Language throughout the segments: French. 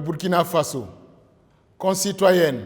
Burkina Faso, concitoyennes,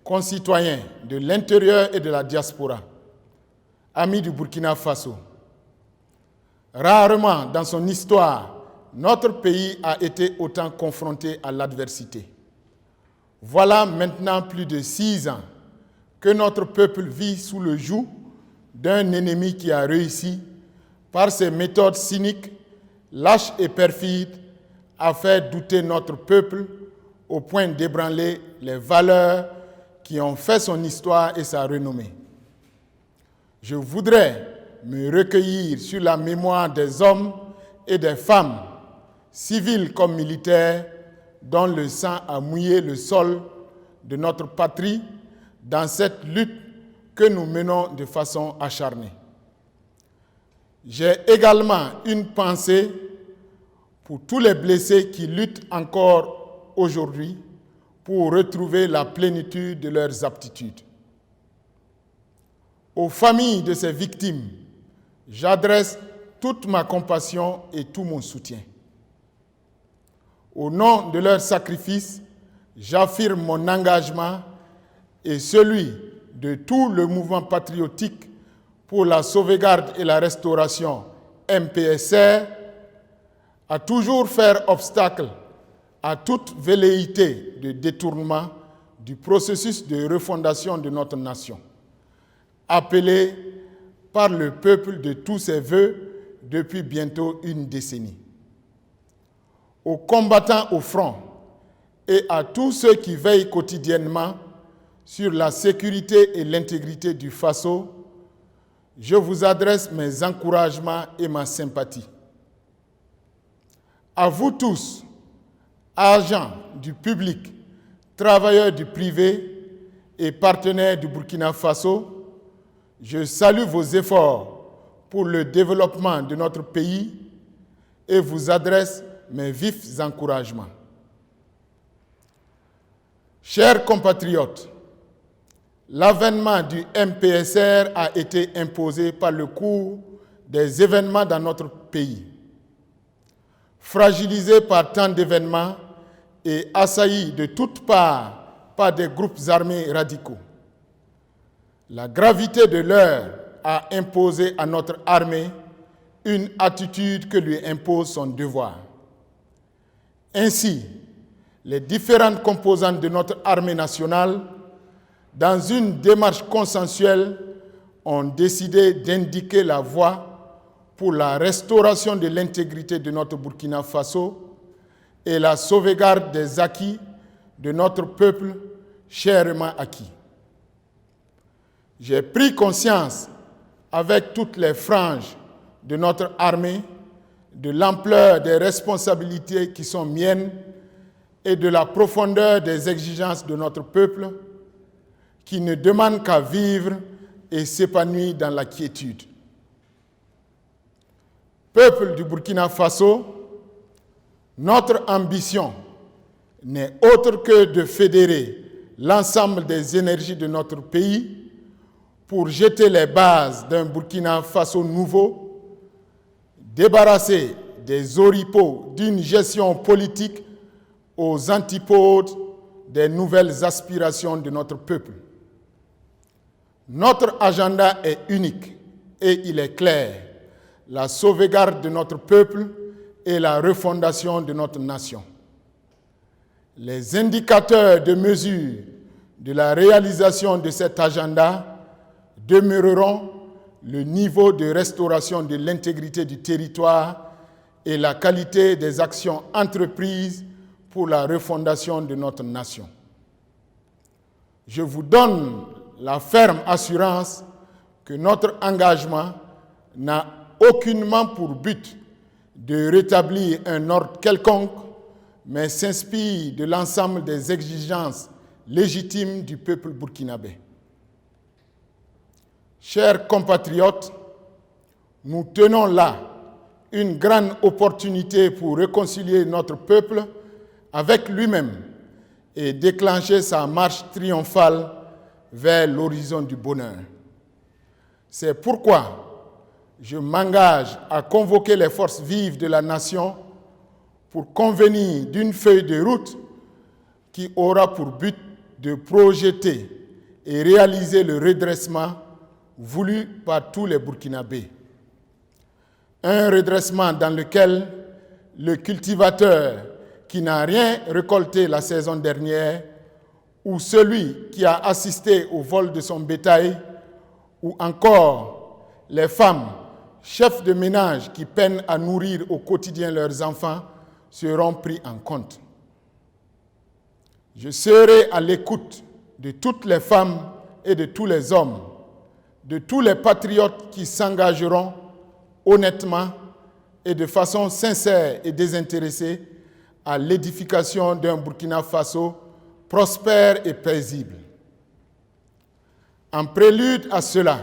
concitoyens de l'intérieur et de la diaspora, amis du Burkina Faso, rarement dans son histoire, notre pays a été autant confronté à l'adversité. Voilà maintenant plus de 6 ans que notre peuple vit sous le joug d'un ennemi qui a réussi, par ses méthodes cyniques, lâches et perfides, à faire douter notre peuple au point d'ébranler les valeurs qui ont fait son histoire et sa renommée. Je voudrais me recueillir sur la mémoire des hommes et des femmes, civils comme militaires, dont le sang a mouillé le sol de notre patrie dans cette lutte que nous menons de façon acharnée. J'ai également une pensée pour tous les blessés qui luttent encore aujourd'hui pour retrouver la plénitude de leurs aptitudes. Aux familles de ces victimes, j'adresse toute ma compassion et tout mon soutien. Au nom de leur sacrifice, j'affirme mon engagement et celui de tout le mouvement patriotique pour la sauvegarde et la restauration MPSR à toujours faire obstacle à toute velléité de détournement du processus de refondation de notre nation, appelé par le peuple de tous ses vœux depuis bientôt une décennie. Aux combattants au front et à tous ceux qui veillent quotidiennement sur la sécurité et l'intégrité du Faso, je vous adresse mes encouragements et ma sympathie. À vous tous, agents du public, travailleurs du privé et partenaires du Burkina Faso, je salue vos efforts pour le développement de notre pays et vous adresse mes vifs encouragements. Chers compatriotes, l'avènement du MPSR a été imposé par le cours des événements dans notre pays. Fragilisé par tant d'événements et assailli de toutes parts par des groupes armés radicaux, la gravité de l'heure a imposé à notre armée une attitude que lui impose son devoir. Ainsi, les différentes composantes de notre armée nationale, dans une démarche consensuelle, ont décidé d'indiquer la voie pour la restauration de l'intégrité de notre Burkina Faso et la sauvegarde des acquis de notre peuple chèrement acquis. J'ai pris conscience, avec toutes les franges de notre armée, de l'ampleur des responsabilités qui sont miennes et de la profondeur des exigences de notre peuple, qui ne demande qu'à vivre et s'épanouir dans la quiétude. Peuple du Burkina Faso, notre ambition n'est autre que de fédérer l'ensemble des énergies de notre pays pour jeter les bases d'un Burkina Faso nouveau, débarrassé des oripeaux d'une gestion politique aux antipodes des nouvelles aspirations de notre peuple. Notre agenda est unique et il est clair: la sauvegarde de notre peuple et la refondation de notre nation. Les indicateurs de mesure de la réalisation de cet agenda demeureront le niveau de restauration de l'intégrité du territoire et la qualité des actions entreprises pour la refondation de notre nation. Je vous donne la ferme assurance que notre engagement n'a aucunement pour but de rétablir un ordre quelconque, mais s'inspire de l'ensemble des exigences légitimes du peuple burkinabé. Chers compatriotes, nous tenons là une grande opportunité pour réconcilier notre peuple avec lui-même et déclencher sa marche triomphale vers l'horizon du bonheur. C'est pourquoi je m'engage à convoquer les forces vives de la nation pour convenir d'une feuille de route qui aura pour but de projeter et réaliser le redressement voulu par tous les Burkinabés. Un redressement dans lequel le cultivateur qui n'a rien récolté la saison dernière, ou celui qui a assisté au vol de son bétail, ou encore les femmes, chefs de ménage qui peinent à nourrir au quotidien leurs enfants, seront pris en compte. Je serai à l'écoute de toutes les femmes et de tous les hommes, de tous les patriotes qui s'engageront honnêtement et de façon sincère et désintéressée à l'édification d'un Burkina Faso prospère et paisible. En prélude à cela,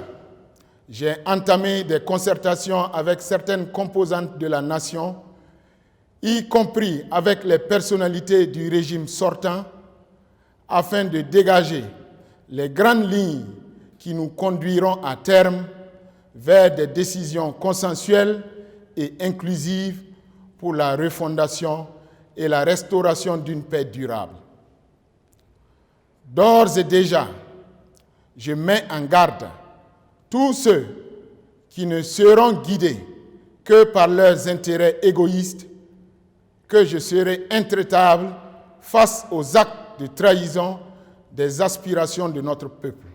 j'ai entamé des concertations avec certaines composantes de la nation, y compris avec les personnalités du régime sortant, afin de dégager les grandes lignes qui nous conduiront à terme vers des décisions consensuelles et inclusives pour la refondation et la restauration d'une paix durable. D'ores et déjà, je mets en garde tous ceux qui ne seront guidés que par leurs intérêts égoïstes, que je serai intraitable face aux actes de trahison des aspirations de notre peuple.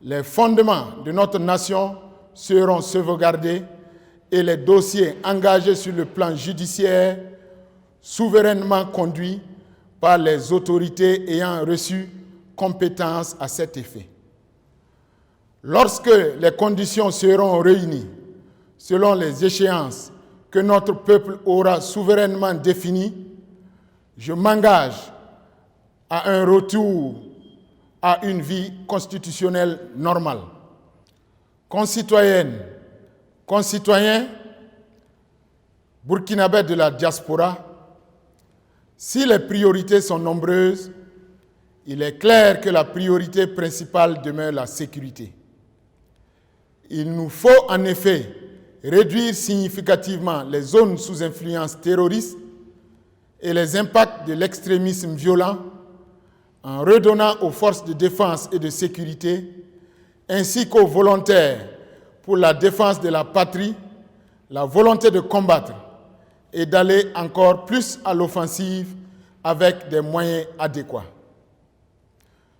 Les fondements de notre nation seront sauvegardés et les dossiers engagés sur le plan judiciaire souverainement conduits par les autorités ayant reçu compétence à cet effet. Lorsque les conditions seront réunies selon les échéances que notre peuple aura souverainement définies, je m'engage à un retour à une vie constitutionnelle normale. Concitoyennes, concitoyens, burkinabés de la diaspora, si les priorités sont nombreuses, il est clair que la priorité principale demeure la sécurité. Il nous faut en effet réduire significativement les zones sous influence terroriste et les impacts de l'extrémisme violent en redonnant aux forces de défense et de sécurité, ainsi qu'aux volontaires pour la défense de la patrie, la volonté de combattre et d'aller encore plus à l'offensive avec des moyens adéquats.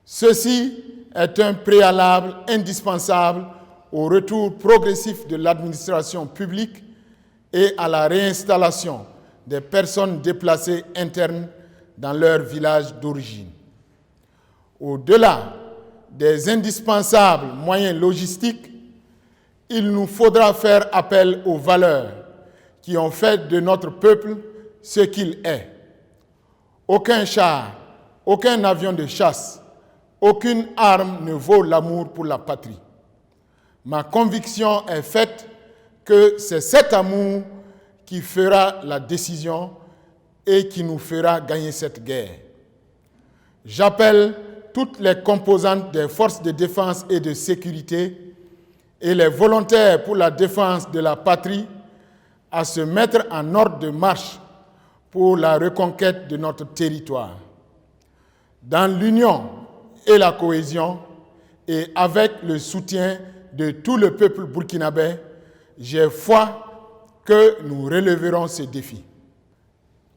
Ceci est un préalable indispensable au retour progressif de l'administration publique et à la réinstallation des personnes déplacées internes dans leur village d'origine. Au-delà des indispensables moyens logistiques, il nous faudra faire appel aux valeurs qui ont fait de notre peuple ce qu'il est. Aucun char, aucun avion de chasse, aucune arme ne vaut l'amour pour la patrie. Ma conviction est faite que c'est cet amour qui fera la décision et qui nous fera gagner cette guerre. J'appelle toutes les composantes des forces de défense et de sécurité et les volontaires pour la défense de la patrie à se mettre en ordre de marche pour la reconquête de notre territoire. Dans l'union et la cohésion, et avec le soutien de tout le peuple burkinabé, j'ai foi que nous relèverons ces défis.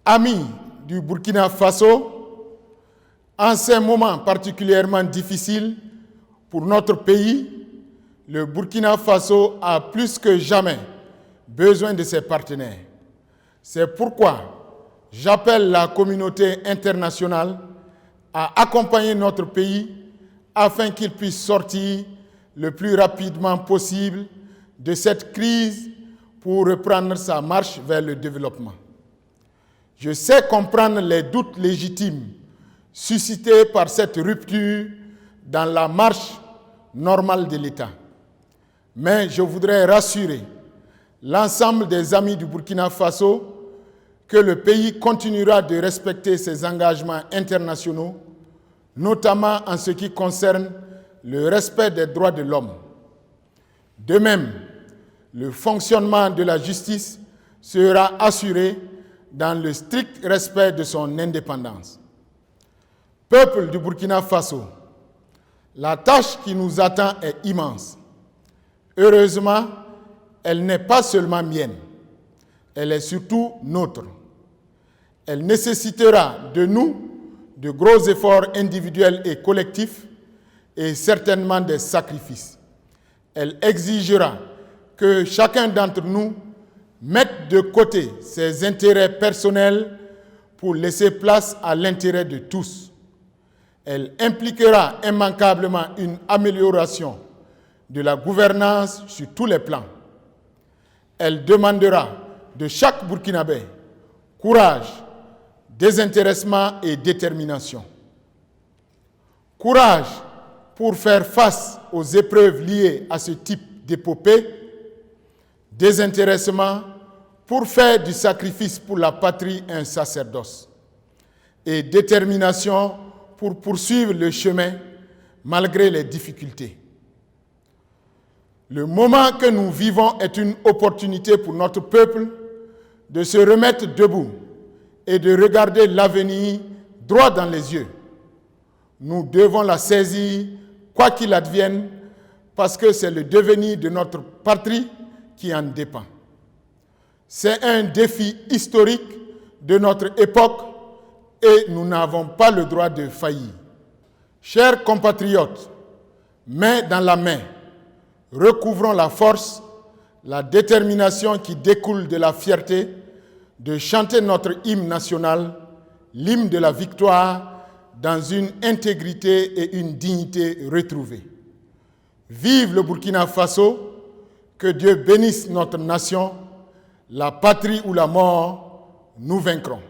Amis du Burkina Faso, en ces moments particulièrement difficiles pour notre pays, le Burkina Faso a plus que jamais besoin de ses partenaires. C'est pourquoi j'appelle la communauté internationale à accompagner notre pays afin qu'il puisse sortir le plus rapidement possible de cette crise pour reprendre sa marche vers le développement. Je sais comprendre les doutes légitimes suscités par cette rupture dans la marche normale de l'État. Mais je voudrais rassurer l'ensemble des amis du Burkina Faso que le pays continuera de respecter ses engagements internationaux, notamment en ce qui concerne le respect des droits de l'homme. De même, le fonctionnement de la justice sera assuré dans le strict respect de son indépendance. Peuple du Burkina Faso, la tâche qui nous attend est immense. Heureusement, elle n'est pas seulement mienne, elle est surtout nôtre. Elle nécessitera de nous de gros efforts individuels et collectifs et certainement des sacrifices. Elle exigera que chacun d'entre nous mette de côté ses intérêts personnels pour laisser place à l'intérêt de tous. Elle impliquera immanquablement une amélioration de la gouvernance sur tous les plans. Elle demandera de chaque Burkinabé courage, désintéressement et détermination. Courage pour faire face aux épreuves liées à ce type d'épopée, désintéressement pour faire du sacrifice pour la patrie un sacerdoce, et détermination pour poursuivre le chemin malgré les difficultés. Le moment que nous vivons est une opportunité pour notre peuple de se remettre debout et de regarder l'avenir droit dans les yeux. Nous devons la saisir, quoi qu'il advienne, parce que c'est le devenir de notre patrie qui en dépend. C'est un défi historique de notre époque et nous n'avons pas le droit de faillir. Chers compatriotes, main dans la main, recouvrons la force, la détermination qui découle de la fierté de chanter notre hymne national, l'hymne de la victoire, dans une intégrité et une dignité retrouvées. Vive le Burkina Faso, que Dieu bénisse notre nation, la patrie ou la mort, nous vaincrons.